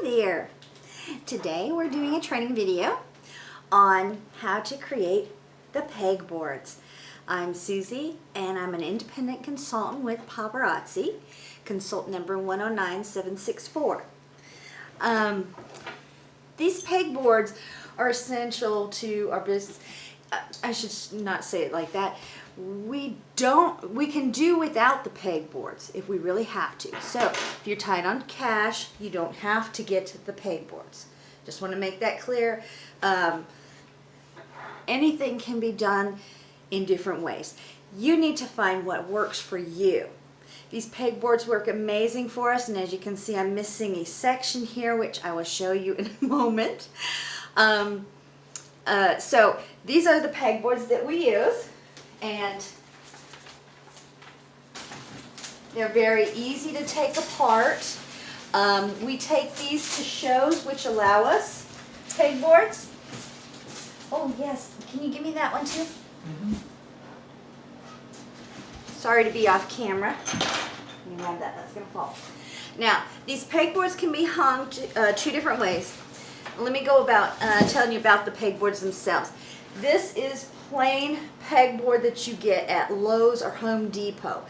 Hi there! Today we're doing a training video on how to create the pegboards. I'm Susie and I'm an independent consultant with Paparazzi, consult number 109764. These pegboards are essential to our business. I should not say it like that. We can do without the pegboards if we really have to. So if you're tight on cash, you don't have to get the pegboards. Just want to make that clear. Anything can be done in different ways. You need to find what works for you. These pegboards work amazing for us, and as you can see, I'm missing a section here, which I will show you in a moment. So these are the pegboards that we use, and they're very easy to take apart. We take these to shows which allow us pegboards. Oh yes, can you give me that one too? Mm-hmm. Sorry to be off camera. You have that, that's going to fall. Now, these pegboards can be hung two different ways. Let me go about telling you about the pegboards themselves. This is plain pegboard that you get at Lowe's or Home Depot.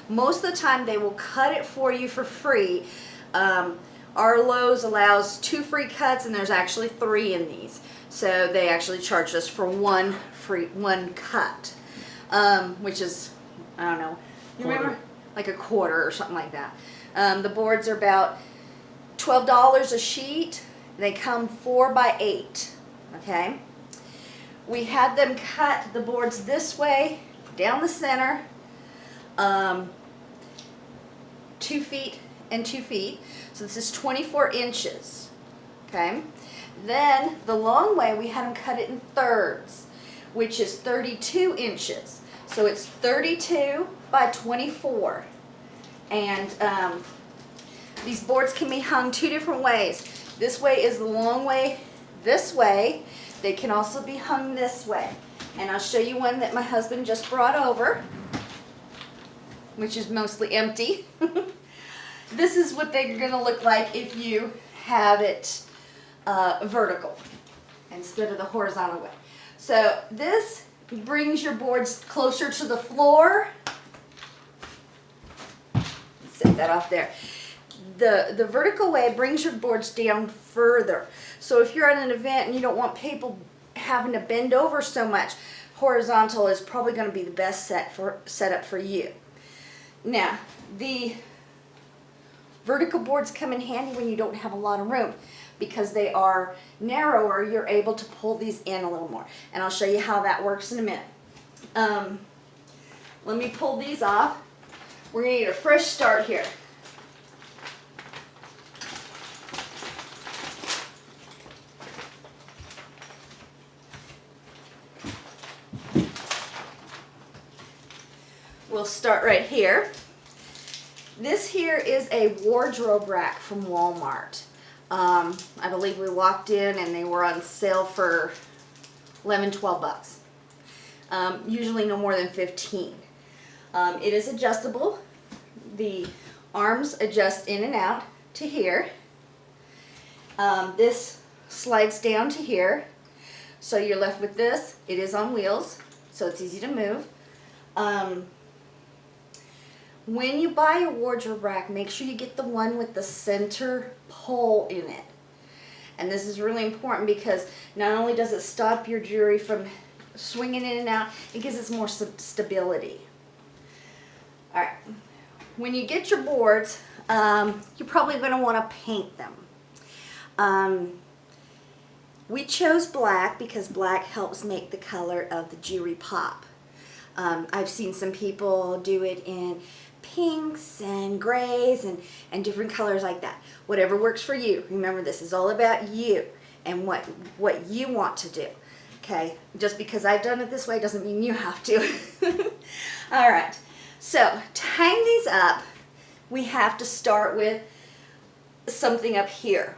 Most of the time they will cut it for you for free. Our Lowe's allows 2 free cuts, and there's actually 3 in these. So they actually charge us for one cut, which is, I don't know, you remember? Like a quarter or something like that. The boards are about $12 a sheet. They come 4 by 8, okay? We had them cut the boards this way, down the center, 2 feet and 2 feet. So this is 24 inches, okay? Then the long way, we had them cut it in thirds, which is 32 inches. So it's 32 by 24. And these boards can be hung 2 different ways. This way is the long way, this way. They can also be hung this way. And I'll show you one that my husband just brought over, which is mostly empty. This is what they're going to look like if you have it vertical instead of the horizontal way. So this brings your boards closer to the floor. Set that off there. The vertical way brings your boards down further. So if you're at an event and you don't want people having to bend over so much, horizontal is probably going to be the best setup for you. Now, the vertical boards come in handy when you don't have a lot of room. Because they are narrower, you're able to pull these in a little more. And I'll show you how that works in a minute. Let me pull these off. We're going to need a fresh start here. We'll start right here. This here is a wardrobe rack from Walmart. I believe we walked in and they were on sale for $11–12 bucks. Usually no more than 15. It is adjustable. The arms adjust in and out to here. This slides down to here. So you're left with this. It is on wheels, so it's easy to move. When you buy a wardrobe rack, make sure you get the one with the center pole in it. And this is really important because not only does it stop your jewelry from swinging in and out, it gives it more stability. Alright, when you get your boards, you're probably going to want to paint them. We chose black because black helps make the color of the jewelry pop. I've seen some people do it in pinks and grays and different colors like that. Whatever works for you. Remember, this is all about you and what you want to do. Okay? Just because I've done it this way doesn't mean you have to. Alright, so to hang these up, we have to start with something up here.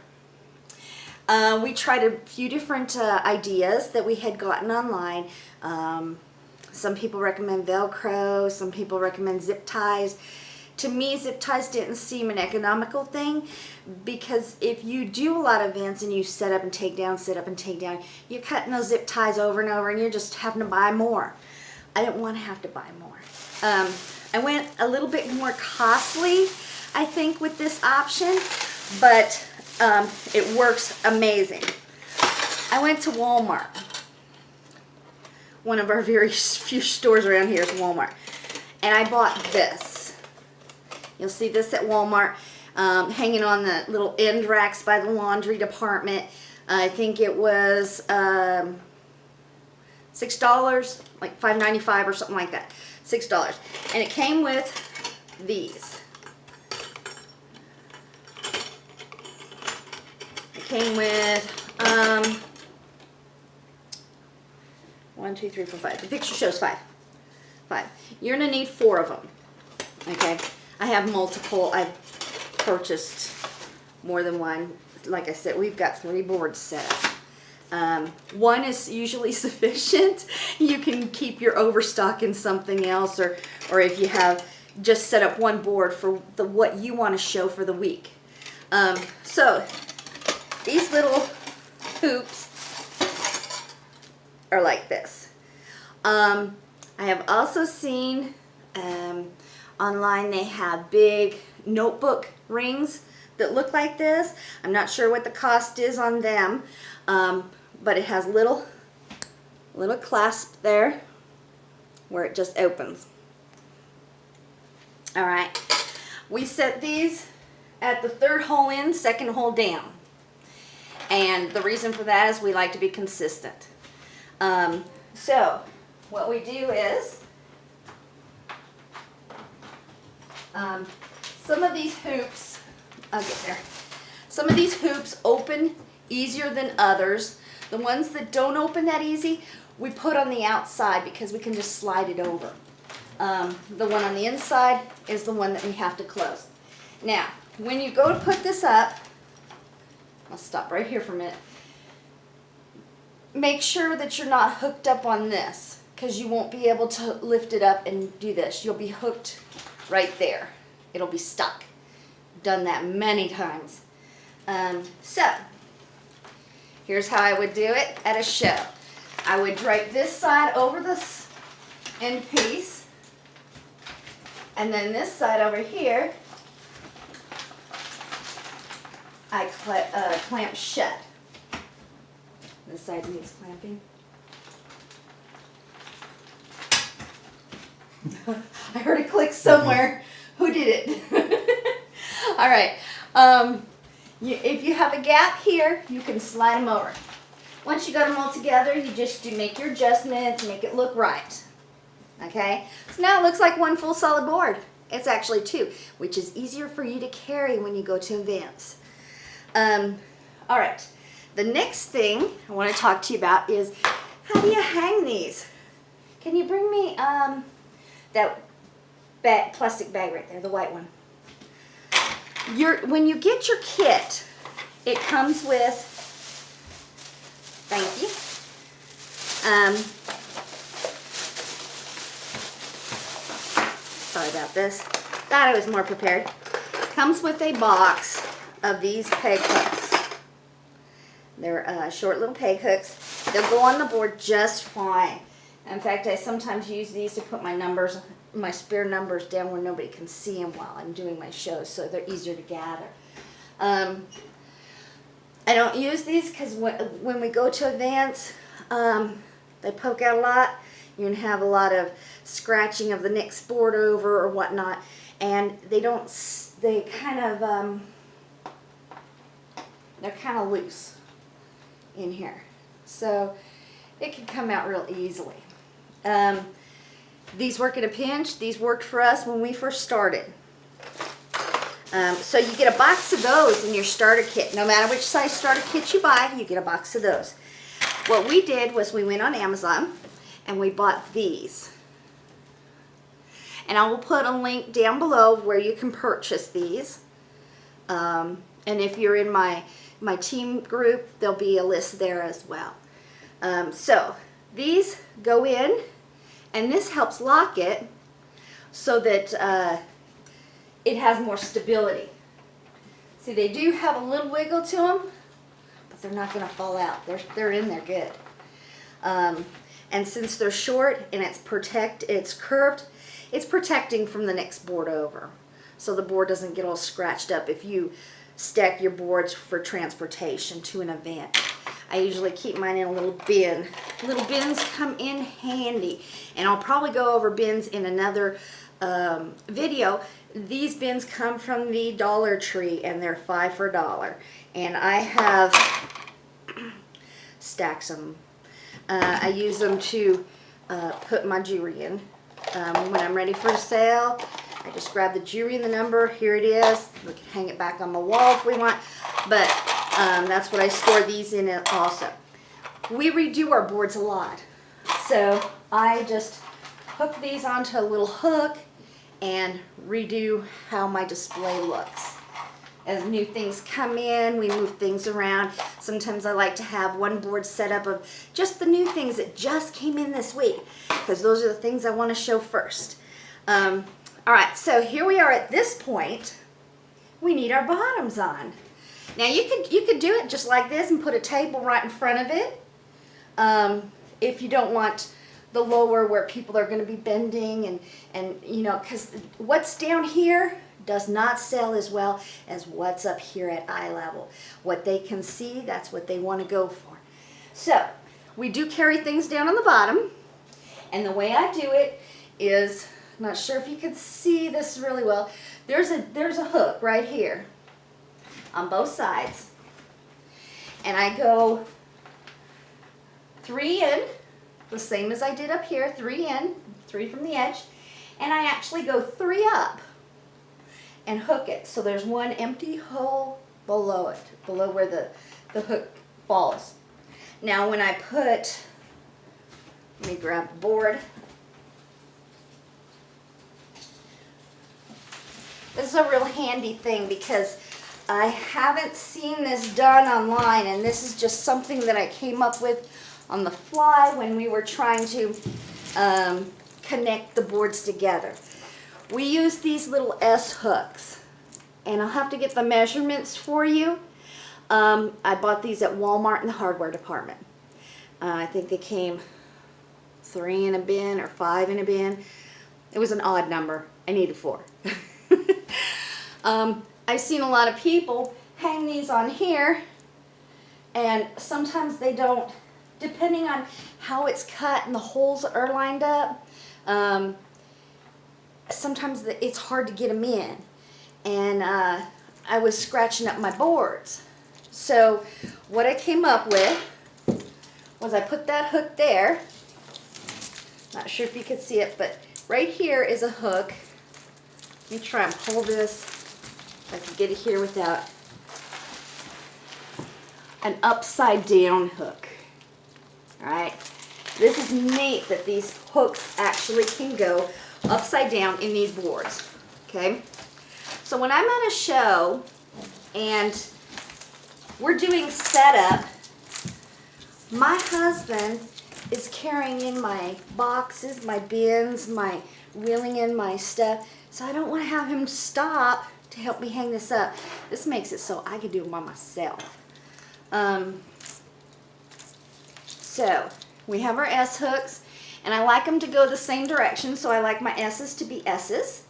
We tried a few different ideas that we had gotten online. Some people recommend Velcro, some people recommend zip ties. to me, zip ties didn't seem an economical thing, because if you do a lot of events and you set up and take down, set up and take down, you're cutting those zip ties over and over and you're just having to buy more. I didn't want to have to buy more. I went a little bit more costly, I think, with this option, but it works amazing. I went to Walmart. One of our very few stores around here is Walmart. And I bought this. You'll see this at Walmart, hanging on the little end racks by the laundry department. I think it was $6, like $5.95 or something like that. $6. And it came with these. It came with 1, 2, 3, 4, 5. The picture shows 5. You're gonna need 4 of them. Okay. I have multiple. I've purchased more than one. Like I said, we've got 3 boards set up. 1 is usually sufficient. You can keep your overstock in something else, or if you have just set up 1 board for what you want to show for the week. So these little hoops are like this. I have also seen online they have big notebook rings that look like this. I'm not sure what the cost is on them, but it has little clasp there where it just opens. All right, we set these at the 3rd hole in, 2nd hole down, and the reason for that is we like to be consistent. So what we do is some of these hoops, I'll get there. Some of these hoops open easier than others. The ones that don't open that easy, we put on the outside because we can just slide it over. The one on the inside is the one that we have to close. Now, when you go to put this up, I'll stop right here for a minute. Make sure that you're not hooked up on this, because you won't be able to lift it up and do this. You'll be hooked right there. It'll be stuck. Done that many times. So, here's how I would do it at a show. I would drape this side over this end piece, and then this side over here, I clamp shut. This side needs clamping. I heard a click somewhere. Who did it? All right. If you have a gap here, you can slide them over. Once you got them all together, you just make your adjustments, make it look right. Okay? So now it looks like 1 full solid board. It's actually 2, which is easier for you to carry when you go to events. All right. The next thing I want to talk to you about is, how do you hang these? Can you bring me that plastic bag right there, the white one? When you get your kit, it comes with, thank you, sorry about this, thought I was more prepared. Comes with a box of these peg hooks. They're short little peg hooks. They'll go on the board just fine. In fact, I sometimes use these to put my spare numbers down where nobody can see them while I'm doing my shows, so they're easier to gather. I don't use these because when we go to events, they poke out a lot. You're going to have a lot of scratching of the next board over or whatnot, and they're kind of loose in here, so it can come out real easily. These work in a pinch. These worked for us when we first started. So you get a box of those in your starter kit. No matter which size starter kit you buy, you get a box of those. What we did was we went on Amazon and we bought these. And I will put a link down below where you can purchase these. And if you're in my team group, there'll be a list there as well. So these go in, and this helps lock it so that it has more stability. See, they do have a little wiggle to them, but they're not going to fall out. They're in there good. And since they're short and it's curved, it's protecting from the next board over. So the board doesn't get all scratched up if you stack your boards for transportation to an event. I usually keep mine in a little bin. Little bins come in handy. And I'll probably go over bins in another video. These bins come from the Dollar Tree and they're 5 for $1. And I have stacks of them. I use them to put my jewelry in. When I'm ready for a sale, I just grab the jewelry and the number. Here it is. We can hang it back on the wall if we want. But that's what I store these in also. We redo our boards a lot. So I just hook these onto a little hook and redo how my display looks. As new things come in, we move things around. Sometimes I like to have one board set up of just the new things that just came in this week, because those are the things I want to show first. All right, so here we are at this point. We need our bottoms on. Now you could do it just like this and put a table right in front of it. If you don't want the lower where people are going to be bending and you know, because what's down here does not sell as well as what's up here at eye level. What they can see, that's what they want to go for. So we do carry things down on the bottom, and the way I do it is, I'm not sure if you can see this really well. There's a hook right here on both sides, and I go 3 in, the same as I did up here, 3 in, 3 from the edge, and I actually go 3 up and hook it. So there's one empty hole below it, below where the hook falls. Now when I put, let me grab the board. This is a real handy thing because I haven't seen this done online, and this is just something that I came up with on the fly when we were trying to connect the boards together. We use these little S hooks, and I'll have to get the measurements for you. I bought these at Walmart in the hardware department. I think they came 3 in a bin or 5 in a bin. It was an odd number. I needed 4. I've seen a lot of people hang these on here, and sometimes they don't, depending on how it's cut and the holes are lined up. Sometimes it's hard to get them in, and I was scratching up my boards. So what I came up with was I put that hook there. Not sure if you could see it, but right here is a hook. Let me try and pull this, if I can get it here without an upside down hook. All right, this is neat that these hooks actually can go upside down in these boards. Okay, so when I'm at a show and we're doing setup, my husband is carrying in my boxes, my bins, my wheeling in my stuff, so I don't want to have him stop to help me hang this up. This makes it so I can do it by myself. So we have our S hooks, and I like them to go the same direction, so I like my S's to be S's.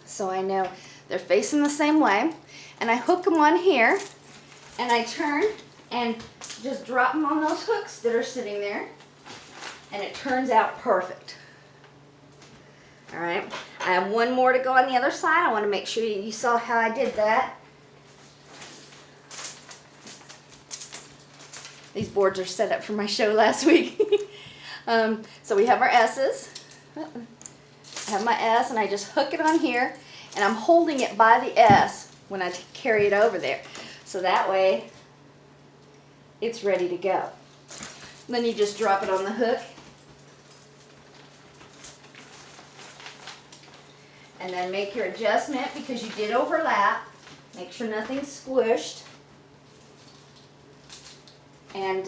So I know they're facing the same way. And I hook them on here, and I turn and just drop them on those hooks that are sitting there, and it turns out perfect. All right, I have one more to go on the other side. I want to make sure you saw how I did that. These boards are set up for my show last week. So we have our S's. I have my S, and I just hook it on here, and I'm holding it by the S when I carry it over there. So that way, it's ready to go. And then you just drop it on the hook. And then make your adjustment because you did overlap. Make sure nothing's squished. And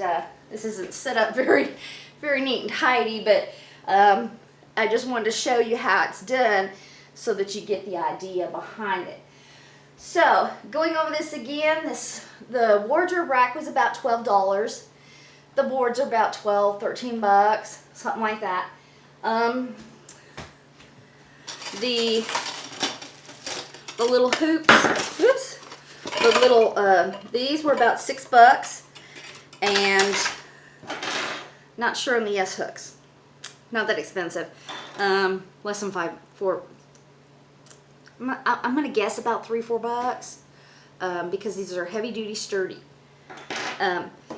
this isn't set up very neat and tidy, but I just wanted to show you how it's done so that you get the idea behind it. So, going over this again, the wardrobe rack was about $12. The boards are about 12, 13 bucks, something like that. The little hoops, whoops, the little, these were about 6 bucks, and not sure on the S hooks. Not that expensive. Less than 4. I'm gonna guess about 3, 4 bucks, because these are heavy duty sturdy.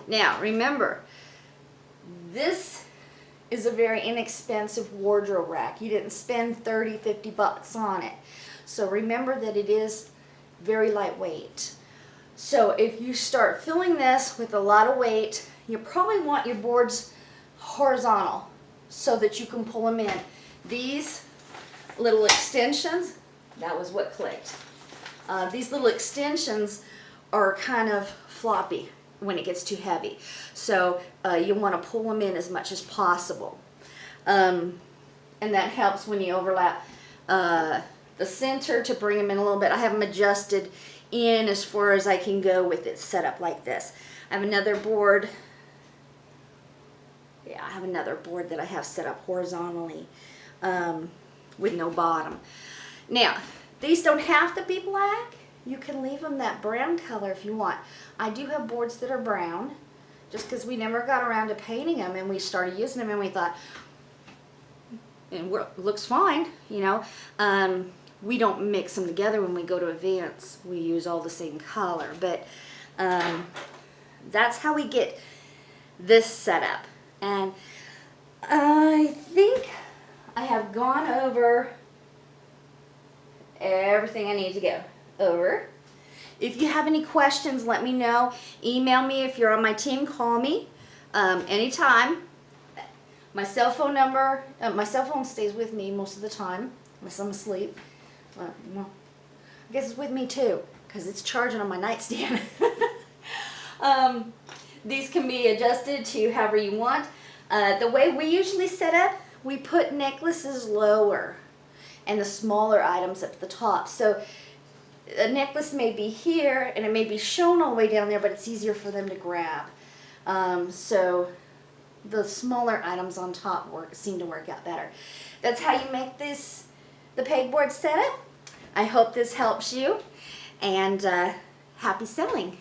Now remember, this is a very inexpensive wardrobe rack. You didn't spend 30, 50 bucks on it. So remember that it is very lightweight. So if you start filling this with a lot of weight, you probably want your boards horizontal so that you can pull them in. These little extensions, that was what clicked. These little extensions are kind of floppy when it gets too heavy. So you want to pull them in as much as possible. And that helps when you overlap the center to bring them in a little bit. I have them adjusted in as far as I can go with it set up like this. I have another board. Yeah, I have another board that I have set up horizontally with no bottom. Now, these don't have to be black. You can leave them that brown color if you want. I do have boards that are brown, just because we never got around to painting them, and we started using them and we thought, it looks fine, you know. We don't mix them together when we go to events. We use all the same color, but that's how we get this set up. And I think I have gone over everything I need to go over. If you have any questions, let me know. Email me if you're on my team. Call me anytime. My cell phone number, my cell phone stays with me most of the time unless I'm asleep. Well, I guess it's with me too because it's charging on my nightstand. These can be adjusted to however you want. The way we usually set up, we put necklaces lower and the smaller items up at the top. So a necklace may be here and it may be shown all the way down there, but it's easier for them to grab. So the smaller items on top seem to work out better. That's how you make this, the pegboard setup. I hope this helps you, and happy selling.